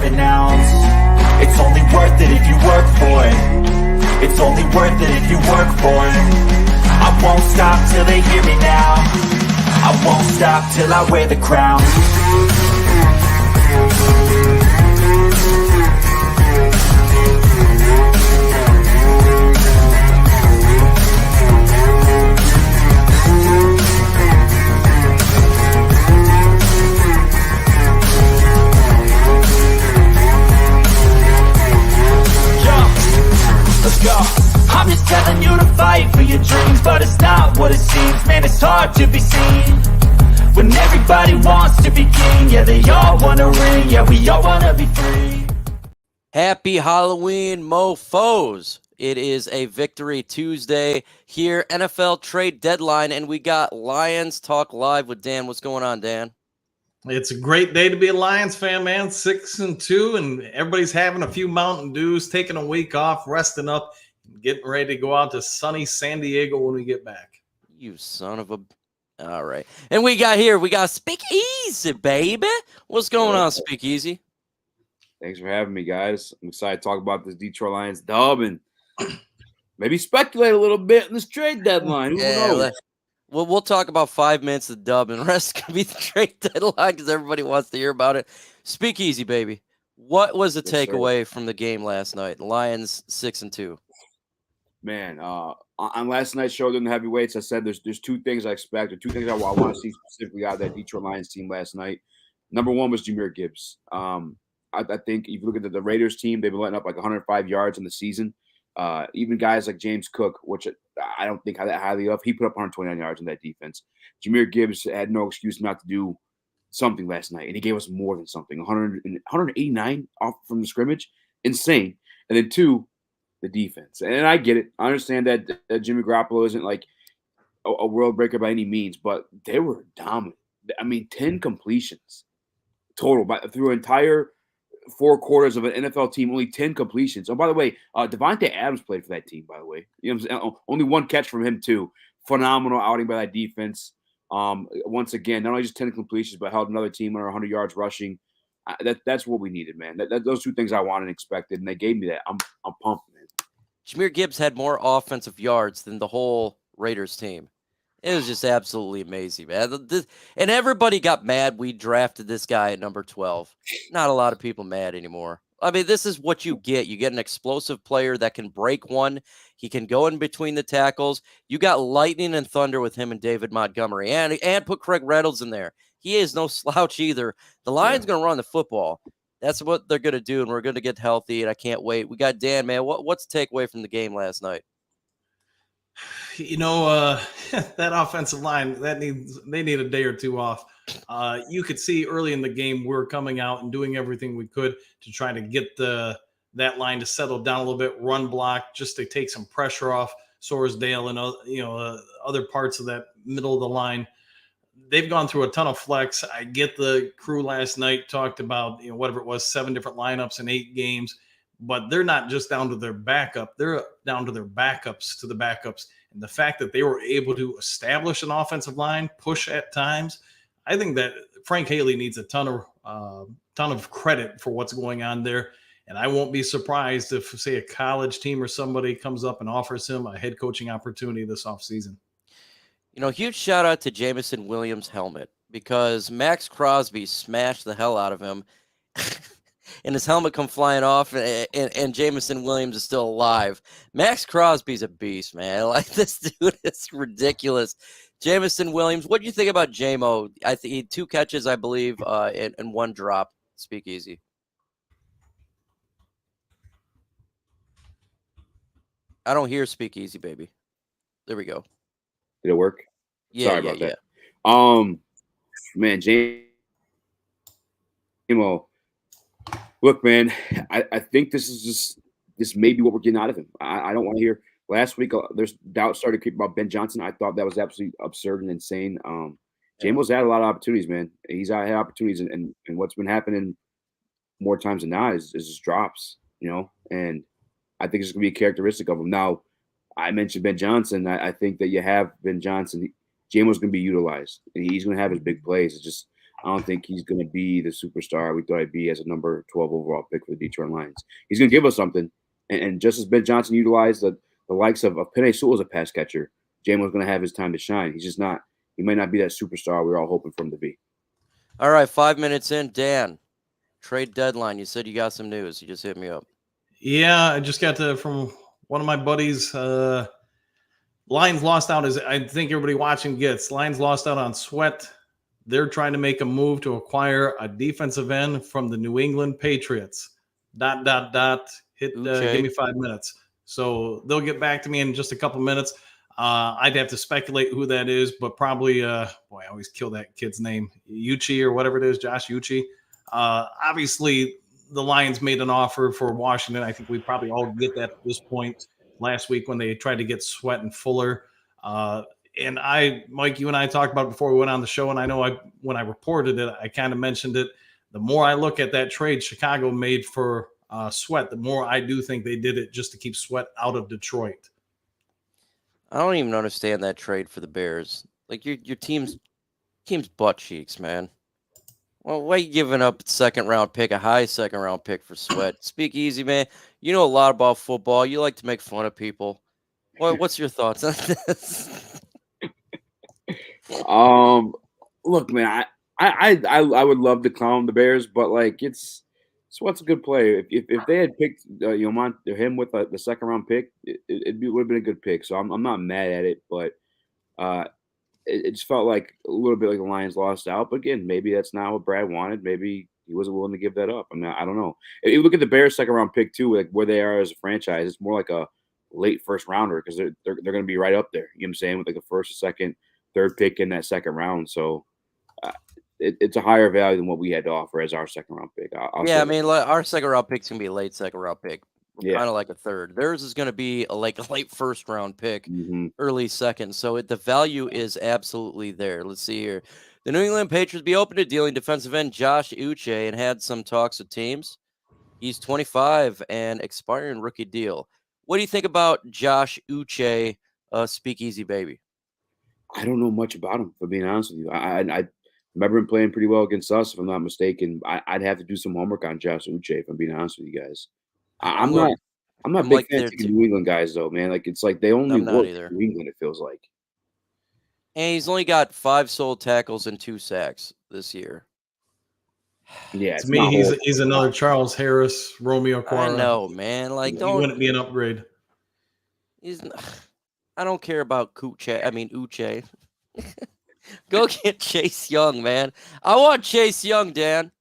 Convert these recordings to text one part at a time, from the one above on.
of an ounce. It's only worth it if you work for it. It's only worth it if you work for it. I won't stop till they hear me now. I won't stop till I wear the crown. Let's go. I'm just telling you to fight for your dreams, but it's not what it seems. Man, it's hard to be seen when everybody wants to be king. Yeah, they all want a ring. Yeah, we all want to be free. Happy Halloween, mofos. It is a Victory Tuesday here, NFL trade deadline, and we got Lions Talk Live with Dan. What's going on, Dan? It's a great day to be a Lions fan, man. 6-2, and everybody's having a few Mountain Dews, taking a week off, resting up, getting ready to go out to sunny San Diego when we get back. You son of a... All right. And we got Speakeasy, baby. What's going on, Speakeasy? Thanks for having me, guys. I'm excited to talk about this Detroit Lions dub and maybe speculate a little bit in this trade deadline. Who knows? Well, we'll talk about 5 minutes of dub, and the rest can be the trade deadline because everybody wants to hear about it. Speakeasy, baby. What was the takeaway from the game last night? Lions 6-2. Man, on last night's show during the heavyweights, I said there's two things I expect, or two things I want to see specifically out of that Detroit Lions team last night. Number one was Jahmyr Gibbs. I think if you look at the Raiders team, they've been letting up like 105 yards in the season. Even guys like James Cook, which I don't think that highly of, he put up 129 yards in that defense. Jahmyr Gibbs had no excuse not to do something last night, and he gave us more than something. 189 off from the scrimmage, insane. And then two, the defense. And I get it. I understand that Jimmy Garoppolo isn't like a world breaker by any means, but they were dominant. I mean, 10 completions total through entire 4 quarters of an NFL team, only 10 completions. Oh, by the way, Devontae Adams played for that team, by the way. You know what I'm saying? Only 1 catch from him, too. Phenomenal outing by that defense. Once again, not only just 10 completions, but held another team under 100 yards rushing. That's what we needed, man. Those two things I wanted and expected, and they gave me that. I'm pumped, man. Jahmyr Gibbs had more offensive yards than the whole Raiders team. It was just absolutely amazing, man. And everybody got mad we drafted this guy at number 12. Not a lot of people mad anymore. I mean, this is what you get. You get an explosive player that can break one. He can go in between the tackles. You got lightning and thunder with him and David Montgomery. And put Craig Reynolds in there. He is no slouch either. The Lions going to run the football. That's what they're going to do, and we're going to get healthy, and I can't wait. We got Dan, man. What's the takeaway from the game last night? You know, that offensive line, they need a day or two off. You could see early in the game we're coming out and doing everything we could to try to get that line to settle down a little bit, run block, just to take some pressure off Sorsdale and other parts of that middle of the line. They've gone through a ton of flex. I get the crew last night talked about, whatever it was, 7 different lineups in 8 games, but they're not just down to their backup. They're down to their backups to the backups. And the fact that they were able to establish an offensive line, push at times, I think that Frank Haley needs a ton of credit for what's going on there. And I won't be surprised if, say, a college team or somebody comes up and offers him a head coaching opportunity this offseason. Huge shout out to Jameson Williams' helmet, because Max Crosby smashed the hell out of him. And his helmet come flying off, and Jameson Williams is still alive. Max Crosby's a beast, man. Like, this dude is ridiculous. Jameson Williams, what do you think about J-Mo? I think he had 2 catches, I believe, and 1 drop. Speakeasy. I don't hear Speakeasy, baby. There we go. Did it work? Yeah, Sorry about that. Man, J-Mo. Look, man, I think this may be what we're getting out of him. I don't want to hear. Last week, there's doubt started creeping about Ben Johnson. I thought that was absolutely absurd and insane. J-Mo's had a lot of opportunities, man. He's had opportunities, and what's been happening more times than not is just drops, and I think it's going to be a characteristic of him. Now, I mentioned Ben Johnson. I think that you have Ben Johnson. J-Mo's going to be utilized, and he's going to have his big plays. It's just I don't think he's going to be the superstar we thought he'd be as a number 12 overall pick for the Detroit Lions. He's going to give us something. And just as Ben Johnson utilized the likes of Penei Sewell as a pass catcher, Jamo's going to have his time to shine. He's just not – he might not be that superstar we're all hoping for him to be. All right, 5 minutes in. Dan, trade deadline. You said you got some news. You just hit me up. Yeah, I just got from one of my buddies. Lions lost out, as I think everybody watching gets. Lions lost out on Sweat. They're trying to make a move to acquire a defensive end from the New England Patriots. ... Hit, give me 5 minutes. So they'll get back to me in just a couple minutes. I'd have to speculate who that is, but probably, I always kill that kid's name, Uche or whatever it is, Josh Uche. Obviously, the Lions made an offer for Washington. I think we probably all get that at this point. Last week when they tried to get Sweat and Fuller. And Mike, you and I talked about it before we went on the show, and I know when I reported it, I kind of mentioned it. The more I look at that trade Chicago made for Sweat, the more I do think they did it just to keep Sweat out of Detroit. I don't even understand that trade for the Bears. Like your team's butt cheeks, man. Well, why are you giving up a high second round pick for Sweat? Speak easy, man. You know a lot about football. You like to make fun of people. What's your thoughts on this? Look, man, I would love to clown the Bears, but like Sweat's a good player. If they had picked him with the second round pick, it would have been a good pick. So I'm not mad at it, but it just felt like a little bit like the Lions lost out. But again, maybe that's not what Brad wanted. Maybe he wasn't willing to give that up. I mean, I don't know. If you look at the Bears' second round pick too, like where they are as a franchise, it's more like a late first rounder because they're going to be right up there. You know what I'm saying, with like the first, second, third pick in that second round. So it's a higher value than what we had to offer as our second round pick. I mean, our second round pick's gonna be a late second round pick, Yeah. kind of like a third. Theirs is gonna be a late first round pick, Mm-hmm. early second. So the value is absolutely there. Let's see here. The New England Patriots be open to dealing defensive end Josh Uche and had some talks with teams. He's 25 and expiring rookie deal. What do you think about Josh Uche, speakeasy baby? I don't know much about him, for being honest with you. I remember him playing pretty well against us, if I'm not mistaken. I'd have to do some homework on Josh Uche, if I'm being honest with you guys. I'm not a big fan of New England guys, though, man. Like it's like they only work in New England, it feels like. And he's only got 5 sold tackles and 2 sacks this year. Yeah, to me, he's another Charles Harris, Romeo Quara. I know, man. Like, he wouldn't be an upgrade. I don't care about Uche. Go get Chase Young, man. I want Chase Young, Dan.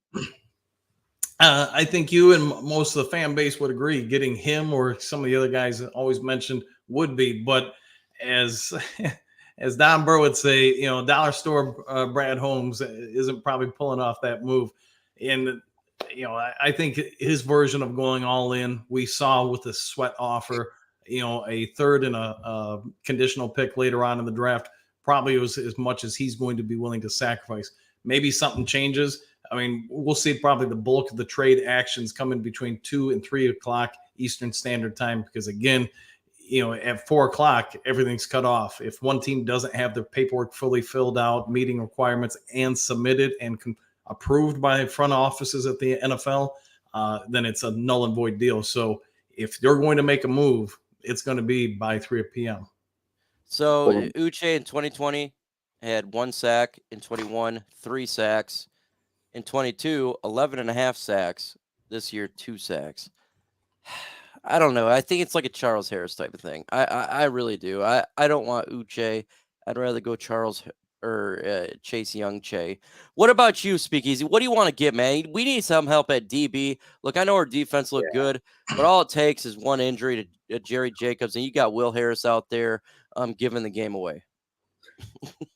I think you and most of the fan base would agree getting him or some of the other guys that always mentioned would be. But as Don Burr would say, dollar store Brad Holmes isn't probably pulling off that move. And, I think his version of going all in, we saw with the Sweat offer, a third and a conditional pick later on in the draft, probably was as much as he's going to be willing to sacrifice. Maybe something changes. I mean, we'll see probably the bulk of the trade actions coming between 2 and 3 o'clock Eastern Standard Time, because again, at 4 o'clock, everything's cut off. If one team doesn't have their paperwork fully filled out, meeting requirements and submitted and approved by front offices at the NFL, then it's a null and void deal. So if they're going to make a move, it's going to be by 3 p.m. So Uche in 2020 had 1 sack, in 21, 3 sacks, in 22, 11.5 sacks. This year, 2 sacks. I don't know. I think it's like a Charles Harris type of thing. I really do. I don't want Uche. I'd rather go Charles or Chase Young. What about you, Speakeasy? What do you want to get, man? We need some help at DB. Look, I know our defense looked good, but all it takes is one injury to Jerry Jacobs, and you got Will Harris out there giving the game away.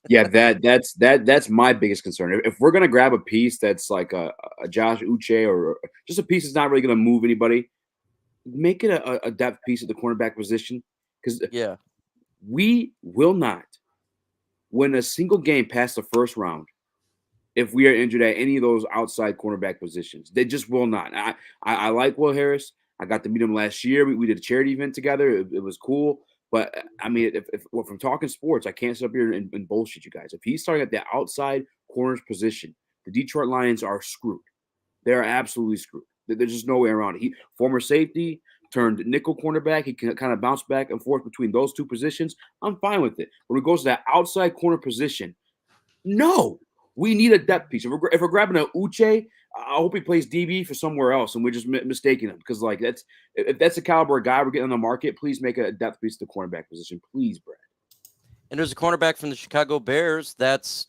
Yeah, that's my biggest concern. If we're gonna grab a piece that's like a Josh Uche or just a piece that's not really gonna move anybody, make it a depth piece at the cornerback position, because we will not win a single game past the first round if we are injured at any of those outside cornerback positions. They just will not. I like Will Harris. I got to meet him last year. We did a charity event together. It was cool. But I mean, if I'm talking sports, I can't sit up here and bullshit you guys. If he's starting at the outside corners position, the Detroit Lions are screwed. They're absolutely screwed. There's just no way around it. He, former safety, turned nickel cornerback. He can kind of bounce back and forth between those two positions. I'm fine with it. When it goes to that outside corner position, no, we need a depth piece. If we're grabbing a Uche, I hope he plays DB for somewhere else, and we're just mistaking him because like if that's the caliber of guy we're getting on the market, please make a depth piece to the cornerback position, please, Brad. And there's a cornerback from the Chicago Bears that's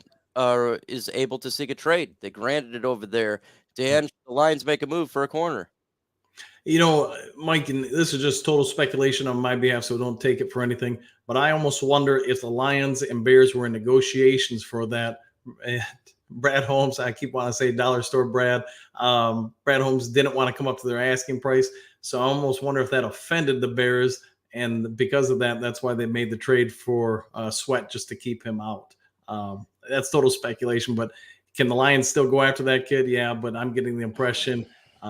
is able to seek a trade. They granted it over there. Dan, the Lions make a move for a corner. You know, Mike, and this is just total speculation on my behalf, so don't take it for anything. But I almost wonder if the Lions and Bears were in negotiations for that. Brad Holmes, I keep wanting to say dollar store Brad. Brad Holmes didn't want to come up to their asking price. So I almost wonder if that offended the Bears. And because of that, that's why they made the trade for Sweat just to keep him out. That's total speculation. But can the Lions still go after that kid? Yeah, but I'm getting the impression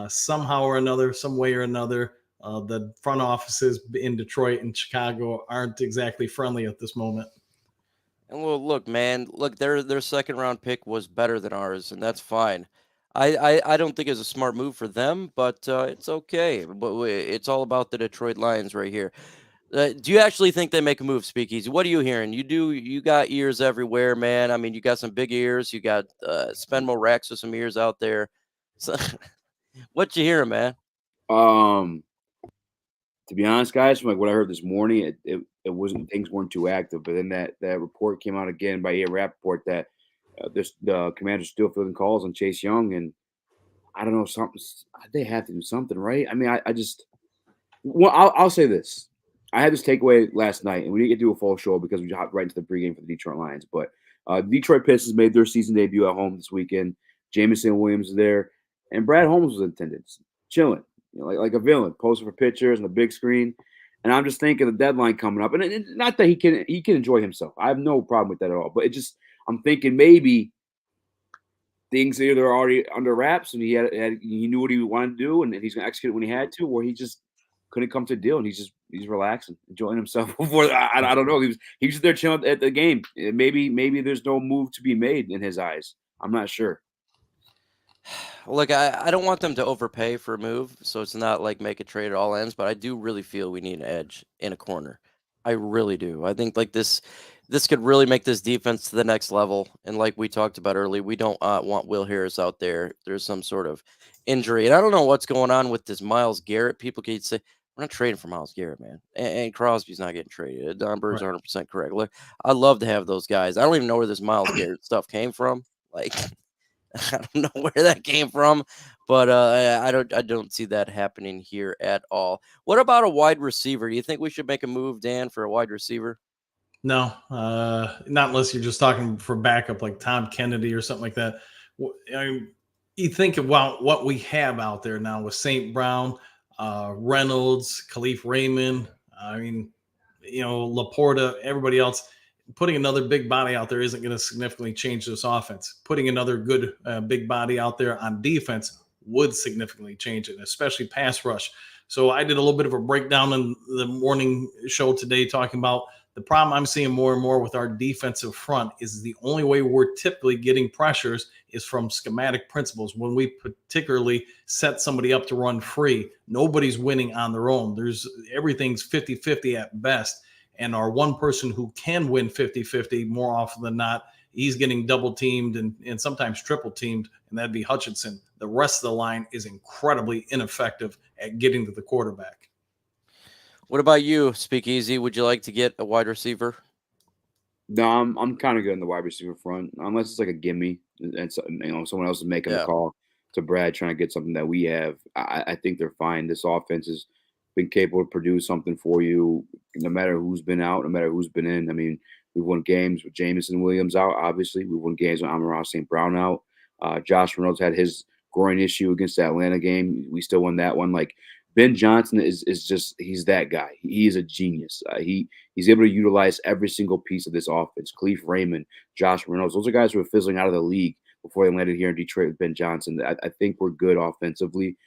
somehow or another, some way or another, the front offices in Detroit and Chicago aren't exactly friendly at this moment. And well, look, man, their second round pick was better than ours, and that's fine. I don't think it's a smart move for them, but it's okay. But it's all about the Detroit Lions right here. Do you actually think they make a move, Speakeasy? What are you hearing? You got ears everywhere, man. I mean, you got some big ears. You got spend more racks with some ears out there. So, what you hearing, man? To be honest, guys, from like what I heard this morning, it wasn't, things weren't too active. But then that report came out again by Ian Rappaport that the Commanders still fielding calls on Chase Young, and I don't know, something they have to do something, right? I mean, I just, well, I'll say this. I had this takeaway last night, and we didn't get to do a full show because we hopped right into the pregame for the Detroit Lions. But Detroit Pistons made their season debut at home this weekend. Jameson Williams is there, and Brad Holmes was in attendance, chilling, you know, like a villain, posing for pictures on the big screen. And I'm just thinking the deadline coming up, and not that he can enjoy himself. I have no problem with that at all. But I'm thinking maybe things either are already under wraps, and he knew what he wanted to do, and he's going to execute it when he had to, or he just couldn't come to a deal, and he's relaxing, enjoying himself. Before I don't know, he was just there chilling at the game. Maybe there's no move to be made in his eyes. I'm not sure. Look, I don't want them to overpay for a move, so it's not like make a trade at all ends. But I do really feel we need an edge in a corner. I really do. I think like this could really make this defense to the next level. And like we talked about earlier, we don't want Will Harris out there. There's some sort of injury, and I don't know what's going on with this Myles Garrett. People could say we're not trading for Myles Garrett, man, and Crosby's not getting traded. Don Bird's 100% correct. Look, I'd love to have those guys. I don't even know where this Myles Garrett stuff came from. Like, I don't know where that came from, but I don't see that happening here at all. What about a wide receiver? Do you think we should make a move, Dan, for a wide receiver? No, not unless you're just talking for backup like Tom Kennedy or something like that. I mean, you think about what we have out there now with St. Brown, Reynolds, Khalif Raymond. I mean, you know, Laporta, everybody else. Putting another big body out there isn't going to significantly change this offense. Putting another good big body out there on defense would significantly change it, especially pass rush. So I did a little bit of a breakdown in the morning show today talking about the problem I'm seeing more and more with our defensive front is the only way we're typically getting pressures is from schematic principles. When we particularly set somebody up to run free, nobody's winning on their own. Everything's 50-50 at best. And our one person who can win 50-50 more often than not, he's getting double teamed and sometimes triple teamed, and that'd be Hutchinson. The rest of the line is incredibly ineffective at getting to the quarterback. What about you, Speakeasy? Would you like to get a wide receiver? No, I'm kind of good in the wide receiver front, unless it's like a gimme, and someone else is making a call to Brad trying to get something that we have. I think they're fine. This offense has been capable to produce something for you, no matter who's been out, no matter who's been in. I mean, we've won games with Jameson Williams out, obviously. We've won games with Amon-Ra St. Brown out. Josh Reynolds had his groin issue against the Atlanta game. We still won that one. Like, Ben Johnson is just – he's that guy. He is a genius. He's able to utilize every single piece of this offense. Khalif Raymond, Josh Reynolds, those are guys who are fizzling out of the league before they landed here in Detroit with Ben Johnson. I think we're good offensively.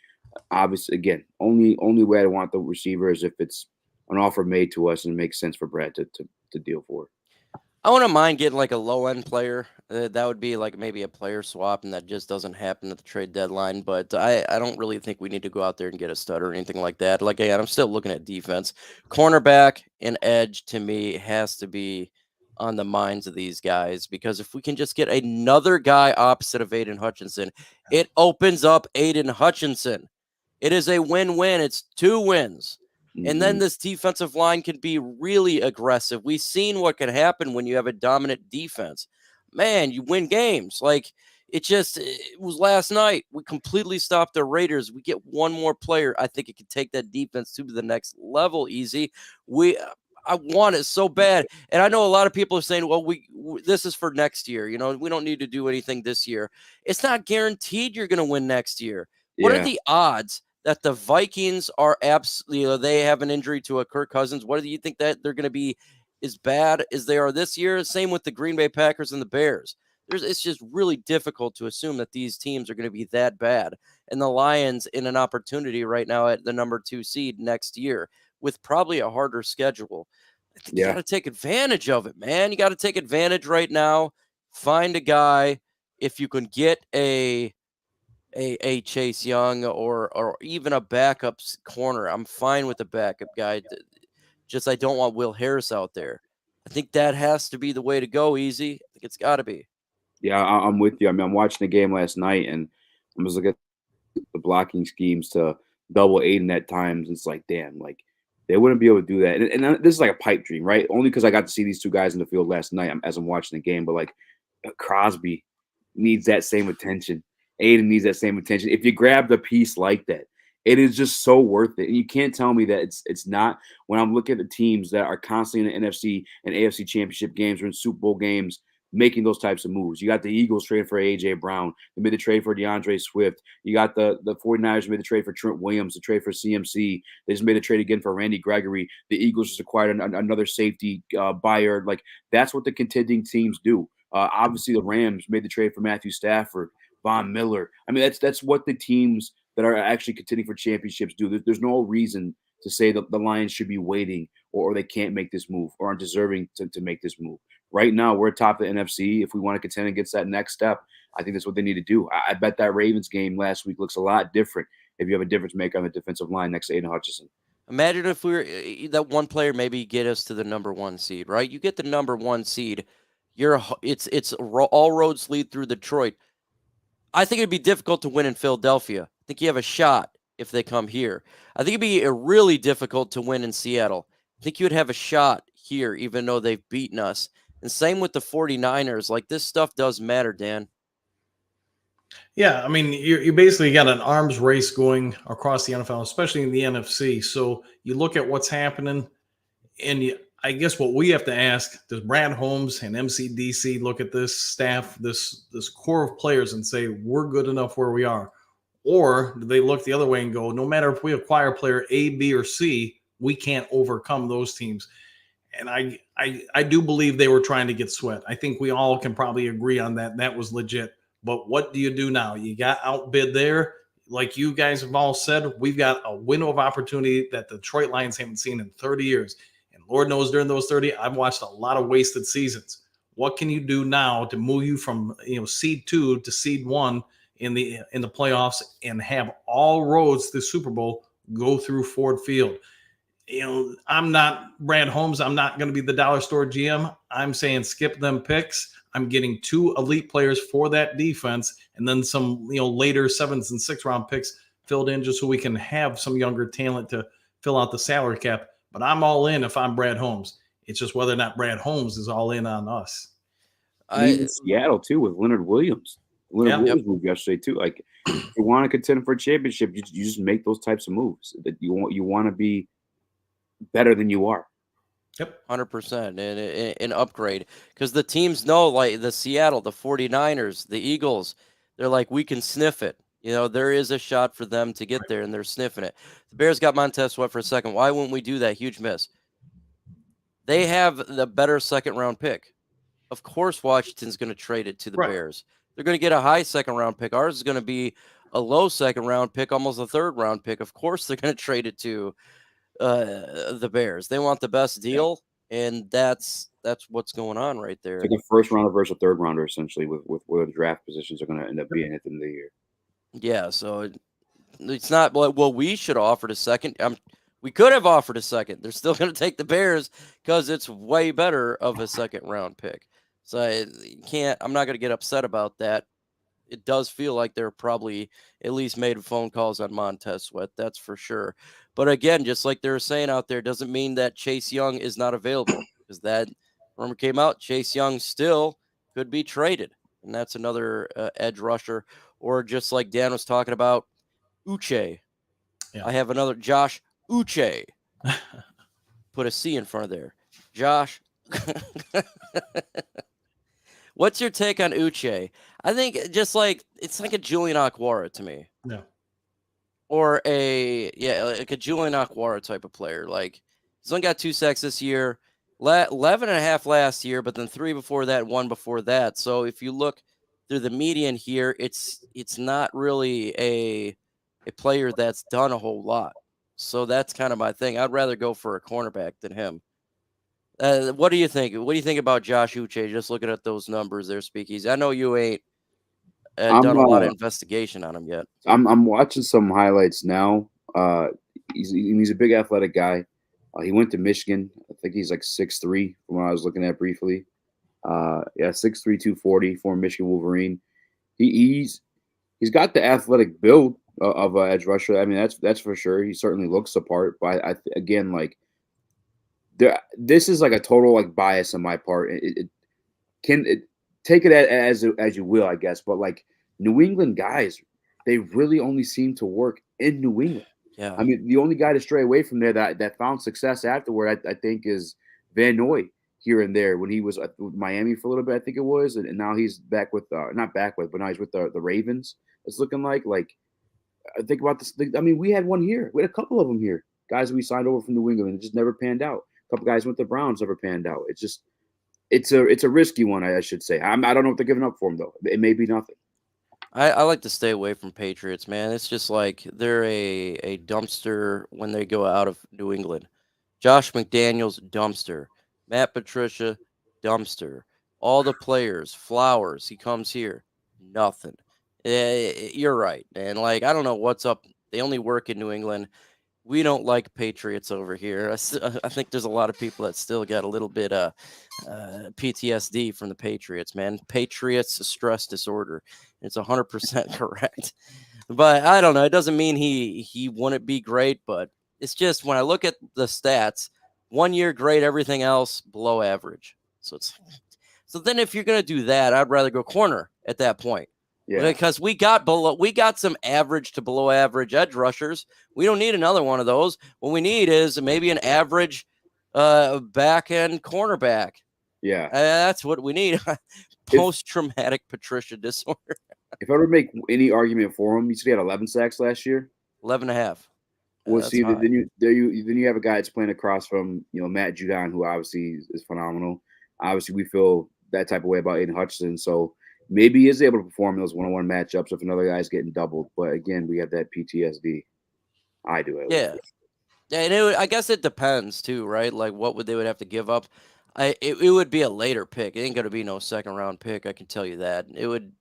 Obviously, again, only way I want the receiver is if it's an offer made to us and it makes sense for Brad to deal for. I wouldn't mind getting like a low end player. That would be like maybe a player swap, and that just doesn't happen at the trade deadline. But I don't really think we need to go out there and get a stud or anything like that. Like, again, I'm still looking at defense. Cornerback and edge to me has to be on the minds of these guys, because if we can just get another guy opposite of Aiden Hutchinson, it opens up Aiden Hutchinson. It is a win win. It's 2 wins. And then this defensive line can be really aggressive. We've seen what can happen when you have a dominant defense. Man, you win games. Like, it was last night. We completely stopped the Raiders. We get one more player. I think it could take that defense to the next level easy. I want it so bad. And I know a lot of people are saying, well, this is for next year. You know, we don't need to do anything this year. It's not guaranteed you're going to win next year. What are the odds that the Vikings are absolutely, they have an injury to a Kirk Cousins? What do you think that they're going to be as bad as they are this year? Same with the Green Bay Packers and the Bears. It's just really difficult to assume that these teams are going to be that bad. And the Lions in an opportunity right now at the number 2 seed next year with probably a harder schedule. I think you got to take advantage of it, man. You got to take advantage right now. Find a guy. If you can get a Chase Young or even a backup corner, I'm fine with the backup guy. Just I don't want Will Harris out there. I think that has to be the way to go, Easy. I think it's got to be. Yeah, I'm with you. I mean, I'm watching the game last night, and I was looking at the blocking schemes to double Aiden at times. It's like, damn, like they wouldn't be able to do that. And this is like a pipe dream, right? Only because I got to see these 2 guys in the field last night as I'm watching the game. But like Crosby needs that same attention. Aiden needs that same attention. If you grab the piece like that, it is just so worth it. And you can't tell me that it's not. When I'm looking at the teams that are constantly in the NFC and AFC championship games or in Super Bowl games, making those types of moves. You got the Eagles trading for A.J. Brown. They made the trade for DeAndre Swift. You got the 49ers made the trade for Trent Williams, the trade for CMC. They just made a trade again for Randy Gregory. The Eagles just acquired another safety buyer. Like, that's what the contending teams do. Obviously, the Rams made the trade for Matthew Stafford, Von Miller. I mean, that's what the teams that are actually contending for championships do. There's no reason to say that the Lions should be waiting or they can't make this move or aren't deserving to make this move. Right now, we're atop the NFC. If we want to contend against that next step, I think that's what they need to do. I bet that Ravens game last week looks a lot different if you have a difference maker on the defensive line next to Aiden Hutchinson. Imagine if we were that one player maybe get us to the number 1 seed, right? You get the number 1 seed. It's all roads lead through Detroit. I think it'd be difficult to win in Philadelphia. I think you have a shot if they come here. I think it'd be really difficult to win in Seattle. I think you would have a shot here, even though they've beaten us. And same with the 49ers. Like, this stuff does matter, Dan. Yeah, I mean, you basically got an arms race going across the NFL, especially in the NFC. So you look at what's happening, and I guess what we have to ask, does Brad Holmes and MCDC look at this staff, this core of players and say, we're good enough where we are? Or do they look the other way and go, no matter if we acquire player A, B, or C, we can't overcome those teams? And I do believe they were trying to get Sweat. I think we all can probably agree on that. That was legit. But what do you do now? You got outbid there. Like you guys have all said, we've got a window of opportunity that the Detroit Lions haven't seen in 30 years. And Lord knows during those 30, I've watched a lot of wasted seasons. What can you do now to move you from seed 2 to seed 1 in the playoffs and have all roads to the Super Bowl go through Ford Field? I'm not Brad Holmes. I'm not going to be the dollar store GM. I'm saying skip them picks. I'm getting 2 elite players for that defense, and then some, later 7th and 6th round picks filled in just so we can have some younger talent to fill out the salary cap. But I'm all in if I'm Brad Holmes. It's just whether or not Brad Holmes is all in on us. In Seattle too with Leonard Williams. Williams moved yesterday too. Like, if you want to contend for a championship, you just make those types of moves. That you want to be better than you are. Yep, 100%, an upgrade, because the teams know, like the Seattle, the 49ers, the Eagles, they're like, we can sniff it. There is a shot for them to get there, and they're sniffing it. The Bears got Montez Sweat for a second. Why wouldn't we do that? Huge miss. They have the better 2nd-round pick. Of course, Washington's going to trade it to the Bears. They're going to get a high 2nd-round pick. Ours is going to be a low 2nd-round pick, almost a 3rd-round pick. Of course, they're going to trade it to the Bears. They want the best deal. And that's what's going on right there. It's like a first rounder versus a third rounder, essentially, with where the draft positions are going to end up being at the end of the year. Yeah, so it's not well. We should have offered a second. We could have offered a second. They're still going to take the Bears because it's way better of a second round pick. So you can't. I'm not going to get upset about that. It does feel like they're probably at least made phone calls on Montez Sweat. That's for sure. But again, just like they were saying out there, doesn't mean that Chase Young is not available, because that rumor came out. Chase Young still could be traded, and that's another edge rusher. Or just like Dan was talking about, Uche. Yeah. I have another Josh Uche. Put a C in front of there. Josh. What's your take on Uche? I think just like it's like a Julian Akwara to me. No. Or like a Julian Akwara type of player. Like he's only got 2 sacks this year, 11 and a half last year, but then 3 before that, 1 before that. So if you look through the median here, it's not really a player that's done a whole lot. So that's kind of my thing. I'd rather go for a cornerback than him. What do you think? What do you think about Josh Uche? Just looking at those numbers there, Speakeasy. I know you ain't done a lot of investigation on him yet. I'm watching some highlights now. He's a big athletic guy. He went to Michigan. I think he's like 6'3" from what I was looking at briefly. 6'3", 240, former Michigan Wolverine. He's got the athletic build of an edge rusher. I mean, that's for sure. He certainly looks the part. But again, like this is like a total like bias on my part. Take it as you will, I guess. But like New England guys, they really only seem to work in New England. Yeah. I mean, the only guy to stray away from there that found success afterward, I think, is Van Noy here and there when he was with Miami for a little bit, I think it was, and now he's back with not back with, but now he's with the Ravens. It's looking like think about this. I mean, we had one here. We had a couple of them here. Guys we signed over from New England, it just never panned out. A couple guys went to the Browns, never panned out. It's a risky one, I should say. I don't know what they're giving up for him though. It may be nothing. I like to stay away from Patriots, man. It's just like they're a dumpster when they go out of New England. Josh McDaniels, dumpster. Matt Patricia, dumpster. All the players, Flowers, he comes here, nothing. You're right, man. Like, I don't know what's up. They only work in New England. We don't like Patriots over here. I think there's a lot of people that still got a little bit of PTSD from the Patriots, man. Patriots stress disorder. It's 100% correct. But I don't know. It doesn't mean he wouldn't be great, but it's just when I look at the stats, 1 year great, everything else below average. So then if you're going to do that, I'd rather go corner at that point. Yeah. Because we got some average to below average edge rushers. We don't need another one of those. What we need is maybe an average back end cornerback. Yeah. That's what we need. Post-traumatic Patricia disorder. If I were to make any argument for him, you said he had 11 sacks last year? 11 and a half. Well, see, then you have a guy that's playing across from, Matt Judon, who obviously is phenomenal. Obviously, we feel that type of way about Aiden Hutchinson. So maybe he is able to perform in those one-on-one matchups if another guy's getting doubled. But again, we have that PTSD. I do. Yeah. And I guess it depends too, right? Like what they would have to give up. It would be a later pick. It ain't going to be no second round pick. I can tell you that. It would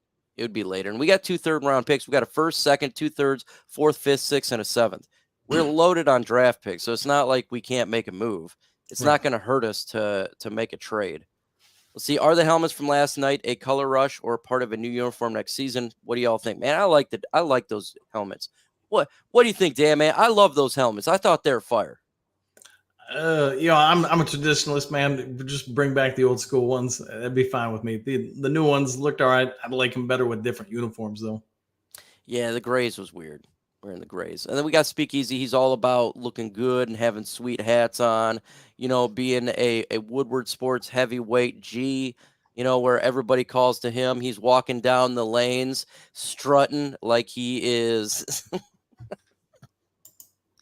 be later. And we got 2 third-round picks. We got a first, second, 2/3, 4th, 5th, 6th, and a 7th. We're loaded on draft picks, so it's not like we can't make a move. It's not going to hurt us to make a trade. Let's see. Are the helmets from last night a color rush or part of a new uniform next season? What do y'all think, man? I like those helmets. What do you think, Dan? Man, I love those helmets. I thought they were fire. I'm a traditionalist, man. Just bring back the old school ones. That'd be fine with me. The new ones looked all right. I'd like them better with different uniforms, though. Yeah, the grays was weird. Wearing the grays. And then we got Speakeasy. He's all about looking good and having sweet hats on, being a Woodward Sports heavyweight G, where everybody calls to him. He's walking down the lanes, strutting like he is.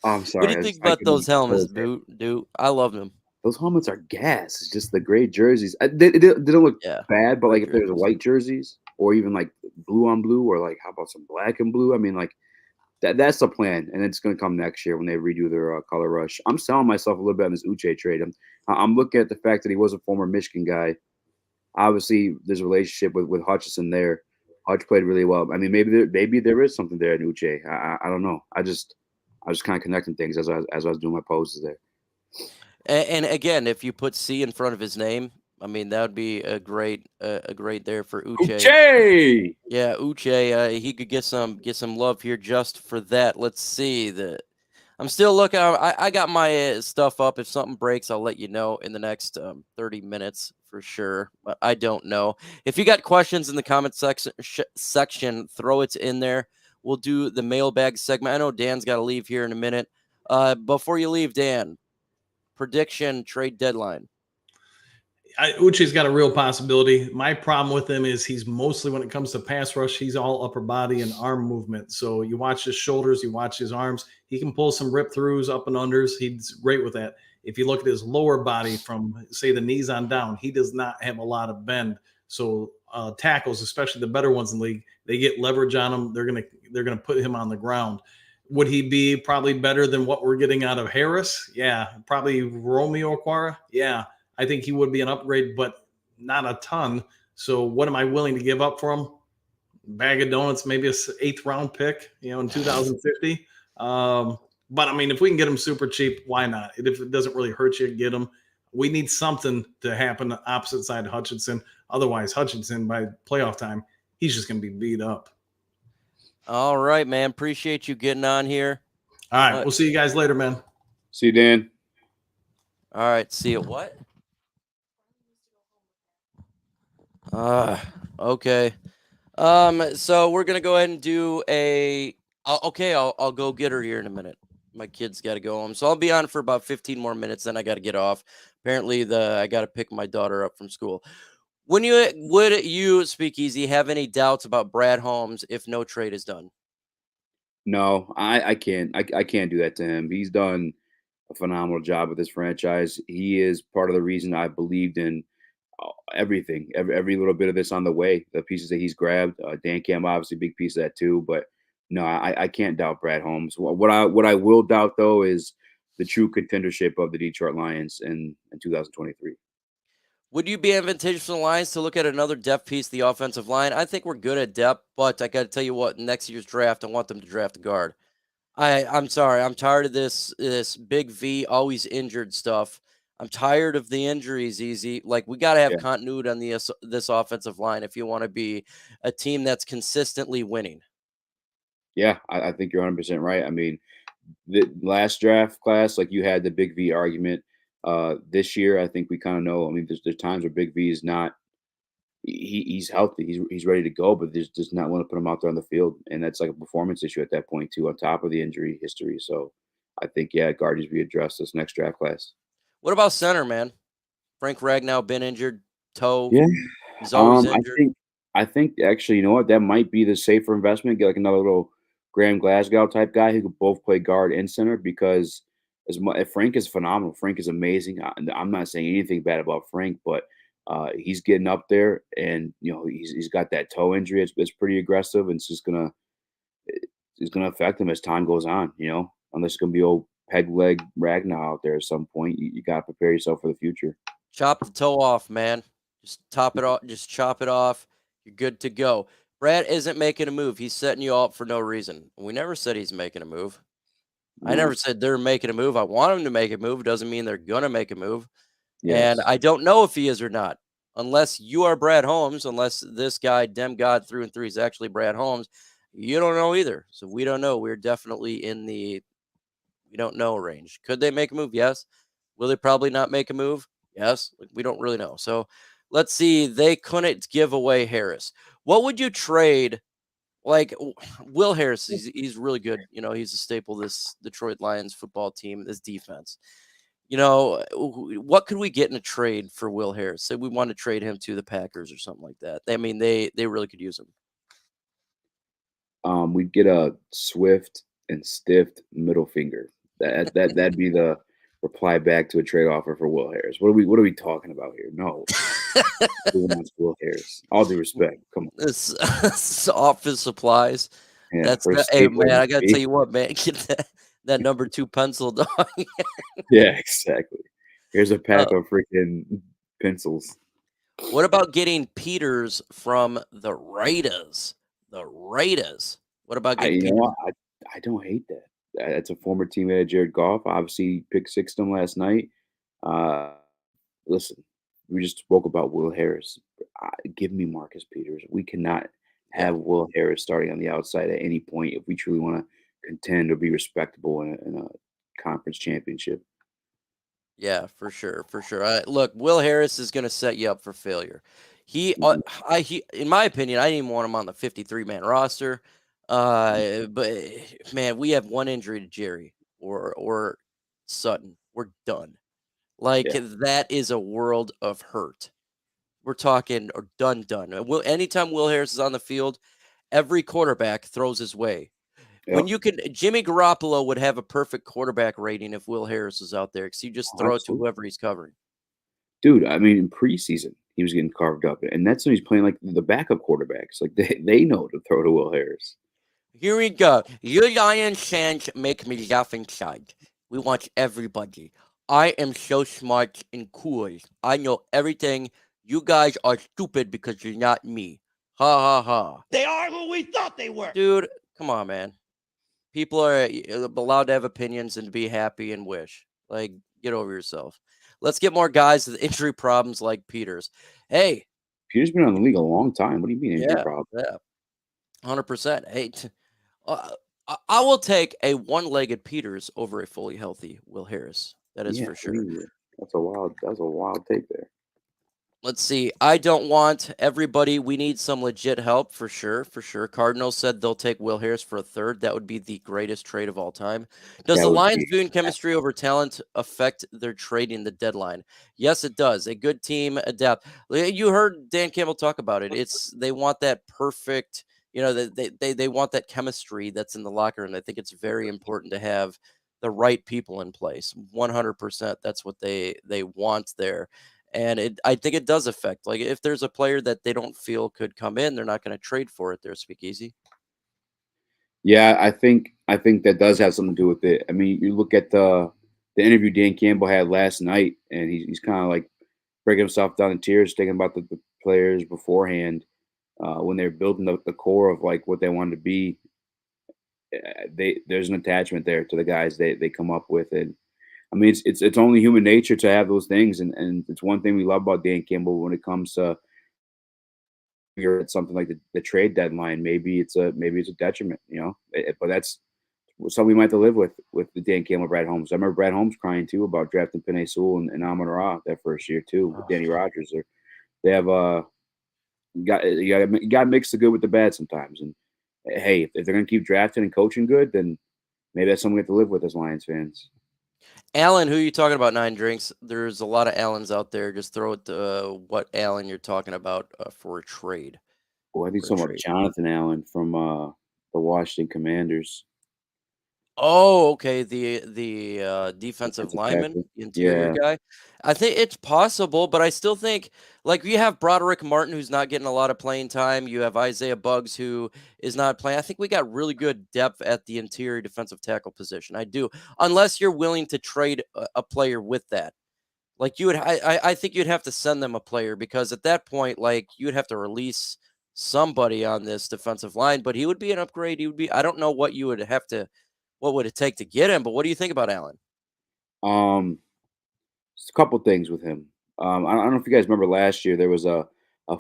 I'm sorry. What do you think about those helmets, dude? I love them. Those helmets are gas. It's just the gray jerseys. They don't look bad, but like if there's white jerseys or even like blue on blue or like how about some black and blue? I mean, like That's the plan, and it's going to come next year when they redo their color rush. I'm selling myself a little bit on this Uche trade. I'm looking at the fact that he was a former Michigan guy. Obviously, there's a relationship with Hutchinson there. Hutch played really well. I mean, maybe there is something there in Uche. I don't know. I was kind of connecting things as I was doing my poses there. And again, if you put C in front of his name, I mean, that would be a great there for Uche. Uche! Yeah, Uche, he could get some love here just for that. Let's see. I'm still looking. I got my stuff up. If something breaks, I'll let you know in the next 30 minutes for sure. But I don't know. If you got questions in the comment section, throw it in there. We'll do the mailbag segment. I know Dan's got to leave here in a minute. Before you leave, Dan, prediction trade deadline. Uche's got a real possibility. My problem with him is he's mostly, when it comes to pass rush, he's all upper body and arm movement. So you watch his shoulders, you watch his arms. He can pull some rip throughs, up and unders. He's great with that. If you look at his lower body from, say, the knees on down, he does not have a lot of bend. So tackles, especially the better ones in the league, they get leverage on him. They're gonna put him on the ground. Would he be probably better than what we're getting out of Harris? Yeah. Probably Romeo Okwara? Yeah. I think he would be an upgrade, but not a ton. So what am I willing to give up for him? Bag of donuts, maybe a 8th round pick, in 2050. But I mean, if we can get him super cheap, why not? If it doesn't really hurt you, get him. We need something to happen opposite side of Hutchinson. Otherwise, Hutchinson, by playoff time, he's just going to be beat up. All right, man. Appreciate you getting on here. All right. We'll see you guys later, man. See you, Dan. All right. See you. What? Okay. So we're gonna go ahead and do I'll go get her here in a minute. My kid's got to go home, so I'll be on for about 15 more minutes. Then I got to get off. Apparently, I got to pick my daughter up from school. Would you, Speakeasy, have any doubts about Brad Holmes if no trade is done? No, I can't. I can't do that to him. He's done a phenomenal job with this franchise. He is part of the reason I believed in everything, every little bit of this on the way, the pieces that he's grabbed. Dan Campbell, obviously, a big piece of that too. But no, I can't doubt Brad Holmes. What I will doubt though is the true contendership of the Detroit Lions in 2023. Would you be advantageous for the Lions to look at another depth piece, the offensive line? I think we're good at depth, but I got to tell you what, next year's draft, I want them to draft a guard. I'm sorry, I'm tired of this big V always injured stuff. I'm tired of the injuries, Easy. Like, we got to have continuity on this offensive line if you want to be a team that's consistently winning. Yeah, I think you're 100% right. I mean, the last draft class, like, you had the big V argument. This year, I think we kind of know. I mean, there's times where Big V is not. He's healthy. He's ready to go, but there's just not want to put him out there on the field, and that's like a performance issue at that point too, on top of the injury history. So, I think guard needs to be addressed this next draft class. What about center, man? Frank Ragnow been injured, toe. Yeah, he's always injured. I think actually, you know what? That might be the safer investment. Get like another little Graham Glasgow type guy who could both play guard and center, because Frank is phenomenal. Frank is amazing. I'm not saying anything bad about Frank, but he's getting up there, and he's got that toe injury. It's pretty aggressive, and it's gonna affect him as time goes on. Unless it's gonna be old peg leg Ragnar out there at some point, you got to prepare yourself for the future. Chop the toe off, man. Just top it off. Just chop it off. You're good to go. Brad isn't making a move. He's setting you up for no reason. We never said he's making a move. I never said they're making a move. I want them to make a move. Doesn't mean they're going to make a move. Yes. And I don't know if he is or not. Unless you are Brad Holmes, unless this guy, Dem God through and through, is actually Brad Holmes, you don't know either. So we don't know. We're definitely in the we don't know range. Could they make a move? Yes. Will they probably not make a move? Yes. We don't really know. So let's see. They couldn't give away Harris. What would you trade? Like, Will Harris, he's really good. He's a staple of this Detroit Lions football team, this defense. What could we get in a trade for Will Harris? Say we want to trade him to the Packers or something like that. I mean, they really could use him. We'd get a swift and stiffed middle finger. That'd be the reply back to a trade offer for Will Harris. What are we talking about here? No. Who wants Will Harris? All due respect. Come on. This office supplies. Yeah, That's for a hey staple man, I gotta tell MVP. you what, man, get that number 2 pencil, dog. Yeah, exactly. Here's a Uh, pack of freaking pencils. what about getting Peters from the Raiders? The Raiders. What about I getting you know Peters? what? I don't hate that. That's a former teammate of Jared Goff. Obviously, pick sixed him last night. Uh, listen, we just spoke about Will Harris. Give me Marcus Peters. We cannot Yeah. have Will Harris starting on the outside at any point if we truly want to contend or be respectable in a conference championship. Yeah, for sure, for sure. Look, Will Harris is going to set you up for failure. Mhm. He, in my opinion, I didn't even want him on the 53-man roster. But man, we have one injury to Jerry or Sutton. We're done. Like Yeah. that is a world of hurt. We're talking or done. Anytime Will Harris is on the field, every quarterback throws his way. When Yep. you can Jimmy Garoppolo would have a perfect quarterback rating if Will Harris was out there because you just Oh, throw it to absolutely. whoever he's covering. Dude, I mean, in preseason, he was getting carved up, and that's when he's playing like the backup quarterbacks. Like they know to throw to Will Harris. Here we go. You Lions fans make me laugh inside. We want everybody. I am so smart and cool. I know everything. You guys are stupid because you're not me. Ha ha ha. They are who we thought they were. Dude, come on, man. People are allowed to have opinions and to be happy and wish. Like, get over yourself. Let's get more guys with injury problems like Peters. Hey, Peter's been on the league a long time. What do you mean injury yeah, problem? yeah, 100%. Hey, uh, I will take a one-legged Peters over a fully healthy Will Harris. That is Yeah, for I sure. mean, that's a wild take there. Let's see. I don't want everybody. We need some legit help for sure. For sure. Cardinals said they'll take Will Harris for a third. That would be the greatest trade of all time. Does That the would Lions be viewing chemistry over talent affect their trading the deadline? Yes, it does. A good team adapt. You heard Dan Campbell talk about it. It's they want that perfect. They want that chemistry that's in the locker room. I think it's very important to have the right people in place. 100%. That's what they want there. And I think it does affect. Like if there's a player that they don't feel could come in, they're not going to trade for it. There, Speakeasy. Yeah, I think that does have something to do with it. I mean, you look at the interview Dan Campbell had last night, and he's kind of like breaking himself down in tears, thinking about the players beforehand when they're building the core of like what they wanted to be. There's an attachment there to the guys they come up with, and I mean it's only human nature to have those things, and it's one thing we love about Dan Campbell when it comes to you're at something like the trade deadline. Maybe it's a detriment, but that's something we might have to live with the Dan Campbell, Brad Holmes. I remember Brad Holmes crying too about drafting Penei Sewell and Amon Ra that first year too with Danny Rogers. They have you got to mix the good with the bad sometimes. And hey, if they're gonna keep drafting and coaching good, then maybe that's something we have to live with as Lions fans. Allen, who are you talking about? Nine drinks. There's a lot of Allens out there. Just throw it. What Allen you're talking about for a trade? Well, I think For a talking about trade. Jonathan Allen from the Washington Commanders, Oh, okay. The defensive defensive lineman, tackle. the interior Yeah, guy. I think it's possible, but I still think like you have Broderick Martin who's not getting a lot of playing time. You have Isaiah Buggs who is not playing. I think we got really good depth at the interior defensive tackle position. I do, unless you're willing to trade a player with that. Like you would, I think you'd have to send them a player because at that point, like you'd have to release somebody on this defensive line. But he would be an upgrade. He would be. I don't know what you would have to what would it take to get him? But what do you think about Allen? um, just a couple things with him. I don't know if you guys remember last year there was a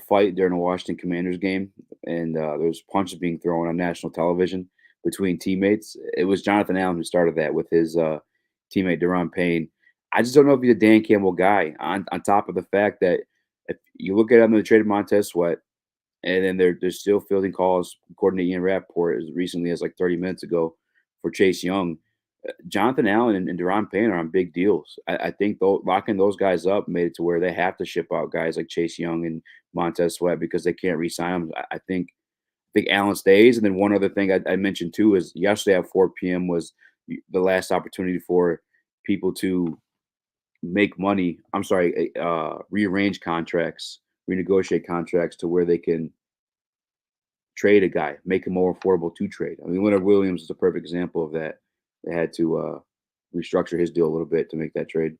fight during a Washington Commanders game, and there was punches being thrown on national television between teammates. It was Jonathan Allen who started that with his teammate Deron Payne. I just don't know if he's a Dan Campbell guy. On top of the fact that if you look at him, they traded Montez Sweat, and then they're still fielding calls, according to Ian Rappaport, as recently as like 30 minutes ago for Chase Young. Jonathan Allen and Deron Payne are on big deals. I think locking those guys up made it to where they have to ship out guys like Chase Young and Montez Sweat because they can't re-sign them. I think Allen stays. And then one other thing I mentioned too is yesterday at 4 p.m. was the last opportunity for people to make money. I'm sorry, rearrange contracts, renegotiate contracts to where they can trade a guy, make him more affordable to trade. I mean, Leonard Williams is a perfect example of that. They had to restructure his deal a little bit to make that trade.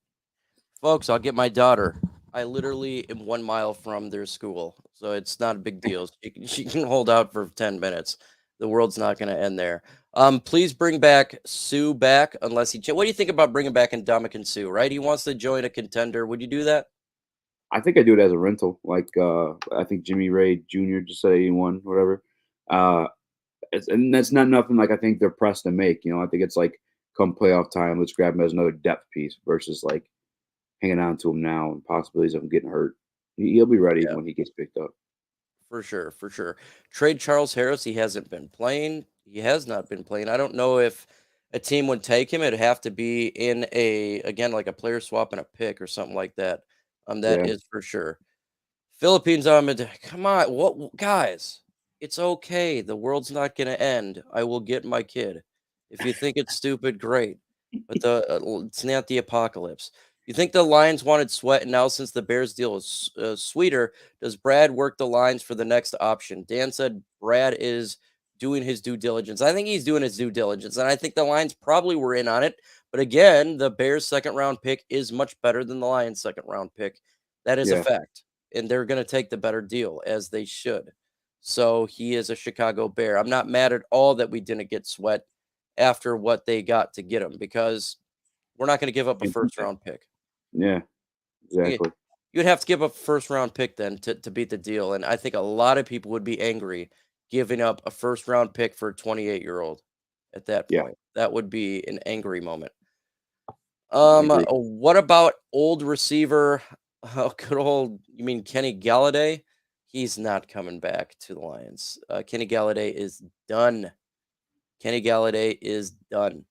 Folks, I'll get my daughter. I literally am 1 mile from their school, so it's not a big deal. She can hold out for 10 minutes. The world's not going to end there. Please bring back Sue back unless he. What do you think about bringing back Ndamukong Suh? Right, he wants to join a contender. Would you do that? I think I do it as a rental. Like I think Jimmy Ray Jr. just said 81, whatever. And that's not nothing like I think they're pressed to make. You know, I think it's like come playoff time, let's grab him as another depth piece versus like hanging on to him now and possibilities of him getting hurt. He'll be ready Yeah. when he gets picked up. For sure, for sure. Trade Charles Harris. He hasn't been playing. He has not been playing. I don't know if a team would take him. It'd have to be in again, like a player swap and a pick or something like that. That Yeah. is for sure. Philippines, come on, what guys? It's okay. The world's not gonna end. I will get my kid. If you think it's stupid, great. But it's not the apocalypse. You think the Lions wanted Sweat, and now since the Bears deal is sweeter, does Brad work the lines for the next option? Dan said Brad is doing his due diligence. I think he's doing his due diligence, and I think the Lions probably were in on it. But again, the Bears' second round pick is much better than the Lions' second round pick. That is a Yeah. fact, and they're going to take the better deal as they should. So he is a Chicago Bear. I'm not mad at all that we didn't get Sweat after what they got to get him because we're not going to give up a Can't beat first that. round pick. Yeah. Exactly. You'd have to give up a first round pick then to beat the deal. And I think a lot of people would be angry giving up a first round pick for a 28-year-old at that Yeah. point. That would be an angry moment. agree. What about old receiver? Good old, you mean Kenny Galladay? He's not coming back to the Lions. Kenny Galladay is done. Kenny Galladay is done.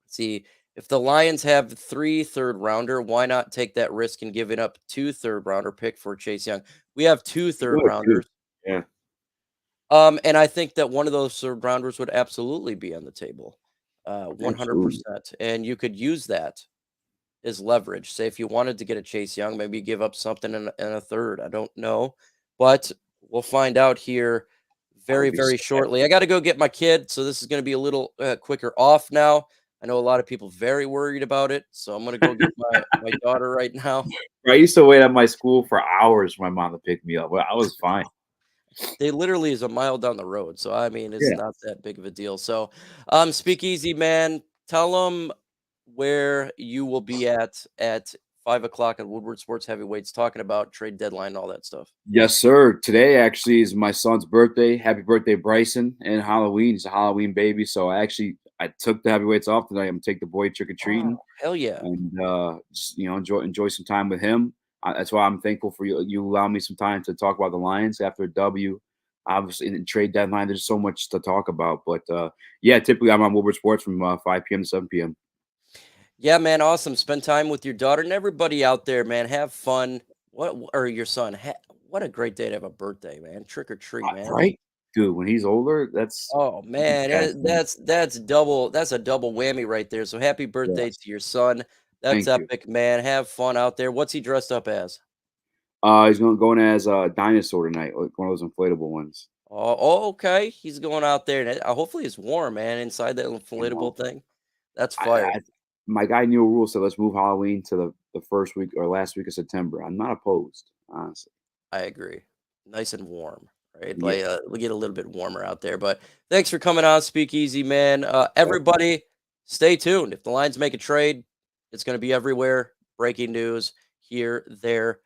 See, if the Lions have 3 third-rounder, why not take that risk and giving up 2 third-rounder pick for Chase Young? We have 2 Good, too. third-rounders. Yeah. And I think that one of those third-rounders would absolutely be on the table, Absolutely. 100%. And you could use that as leverage. Say if you wanted to get a Chase Young, maybe give up something in a third. I don't know, but we'll find out here very, be very sad. shortly. I got to go get my kid, so this is going to be a little quicker off now. I know a lot of people very worried about it, so I'm going to go get my daughter right now. I used to wait at my school for hours for my mom to pick me up. Well, I was fine. They literally is a mile down the road, so I mean, it's Yeah. not that big of a deal. So, Speakeasy man, tell them where you will be at 5 o'clock on Woodward Sports Heavyweights, talking about trade deadline and all that stuff. Yes, sir. Today actually is my son's birthday. Happy birthday, Bryson, and Halloween. He's a Halloween baby. So I took the heavyweights off tonight. I'm gonna take the boy trick or treating. Oh, hell yeah. And just enjoy some time with him. That's why I'm thankful for you allowing me some time to talk about the Lions after a W. Obviously, in the trade deadline, there's so much to talk about. But yeah, typically I'm on Woodward Sports from 5 p.m. to 7 p.m. Yeah, man, awesome. Spend time with your daughter and everybody out there, man. Have fun. Or your son? What a great day to have a birthday, man. Trick or treat, man. Right, dude. When he's older, that's Oh man, that's double. That's a double whammy right there. So happy birthday Yes. to your son. That's Thank you. epic, man. Have fun out there. What's he dressed up as? He's going as a dinosaur tonight, like one of those inflatable ones. Oh, okay. He's going out there, and hopefully it's warm, man, inside that You know, inflatable thing. That's I, fire. I, my guy Neil Rule said let's move Halloween to the first week or last week of September. I'm not opposed, honestly. I agree. Nice and warm, right? Yeah. Like we get a little bit warmer out there. But thanks for coming on, Speakeasy, man. Everybody, stay tuned. If the Lions make a trade, it's going to be everywhere. Breaking news here, there.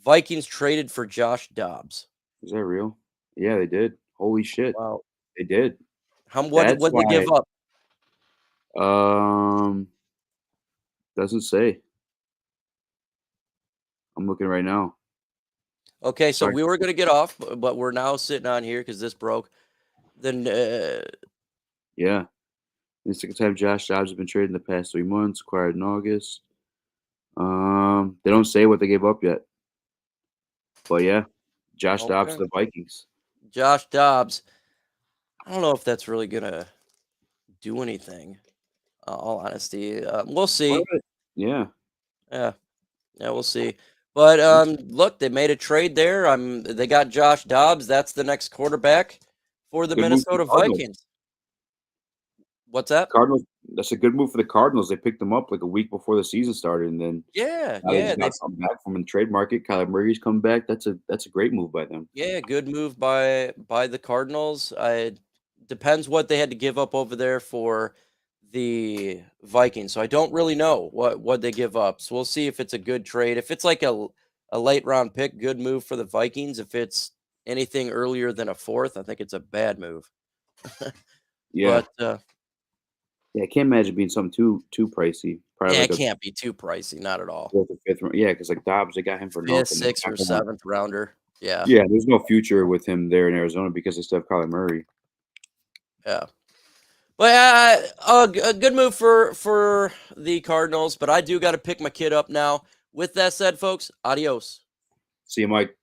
Vikings traded for Josh Dobbs. Is that real? Yeah, they did. Holy shit, Wow. they did. What did That's they give up? Doesn't say. I'm looking right now. Okay, so Sorry. we were going to get off, but we're now sitting on here because this broke. Then Yeah. The second time Josh Dobbs has been traded in the past 3 months, acquired in August. They don't say what they gave up yet. But yeah, Josh Dobbs to Okay. the Vikings. Josh Dobbs. I don't know if that's really going to do anything. All honesty, we'll see. Yeah. Yeah, we'll see. But look, they made a trade there. They got Josh Dobbs. That's the next quarterback for the Good move for the Minnesota Cardinals. Vikings. What's that? Cardinals. That's a good move for the Cardinals. They picked him up like a week before the season started, and then Yeah, now they yeah, just got something back from the trade market. Kyler Murray's come back. That's a great move by them. yeah, good move by the Cardinals. Depends what they had to give up over there for the Vikings. So I don't really know what they give up. So we'll see if it's a good trade. If it's like a late round pick, good move for the Vikings. If it's anything earlier than a fourth, I think it's a bad move. Yeah, But yeah. I can't imagine being something too pricey. Probably yeah, like it a can't be too pricey, not at all. fourth or fifth round. Yeah, because like Dobbs, they got him for Fifth, nothing. sixth, or seventh rounder. Yeah, Yeah, there's no future with him there in Arizona because they still have Kyler Murray. yeah. But a good move for the Cardinals. But I do got to pick my kid up now. With that said, folks, adios. See you, Mike.